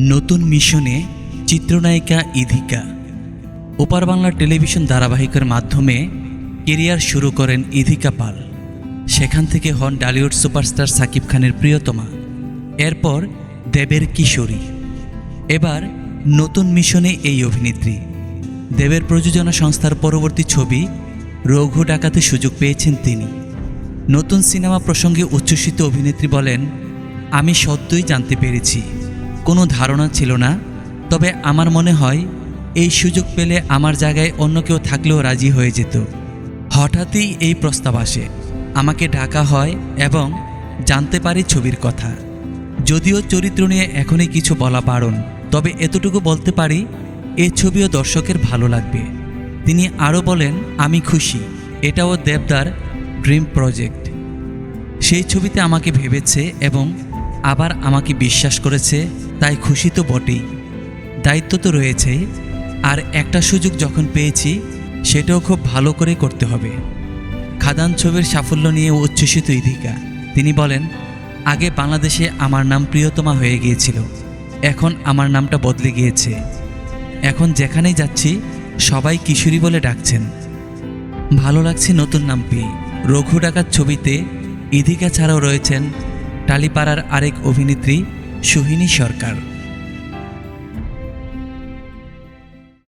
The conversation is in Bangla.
নতুন মিশনে চিত্রনায়িকা ইধিকা ওপার বাংলা টেলিভিশন ধারাবাহিকের মাধ্যমে কেরিয়ার শুরু করেন ইধিকা পাল। সেখান থেকে হন ডালিউড সুপারস্টার সাকিব খানের প্রিয়তমা, এরপর দেবের কিশোরী। এবার নতুন মিশনে এই অভিনেত্রী। দেবের প্রযোজনা সংস্থার পরবর্তী ছবি রঘু ডাকাতে সুযোগ পেয়েছেন তিনি। নতুন সিনেমা প্রসঙ্গে উচ্ছ্বসিত অভিনেত্রী বলেন, আমি সত্যই জানতে পেরেছি, কোনো ধারণা ছিল না, তবে আমার মনে হয় এই সুযোগ পেলে আমার জায়গায় অন্য কেউ থাকলেও রাজি হয়ে যেত। হঠাৎই এই প্রস্তাব আসে, আমাকে ডাকা হয় এবং জানতে পারি ছবির কথা। যদিও চরিত্র নিয়ে এখনই কিছু বলা বারণ, তবে এতটুকু বলতে পারি এই ছবিও দর্শকের ভালো লাগবে। তিনি আরও বলেন, আমি খুশি, এটাও দেবদার ড্রিম প্রজেক্ট। সেই ছবিতে আমাকে ভেবেছে এবং আবার আমাকে বিশ্বাস করেছে, তাই খুশি তো বটেই, দায়িত্ব তো রয়েছে। আর একটা সুযোগ যখন পেয়েছি সেটাও খুব ভালো করে করতে হবে। খাদান ছবির সাফল্য নিয়ে উচ্ছ্বসিত ইধিকা। তিনি বলেন, আগে বাংলাদেশে আমার নাম প্রিয়তমা হয়ে গিয়েছিল, এখন আমার নামটা বদলে গিয়েছে। এখন যেখানেই যাচ্ছি সবাই কিশোরী বলে ডাকছেন। ভালো লাগছে নতুন নাম পেয়ে। রঘু ডাকাত ছবিতে ইধিকা ছাড়াও রয়েছেন টালিপাড়ার আরেক অভিনেত্রী সোহিনী সরকার।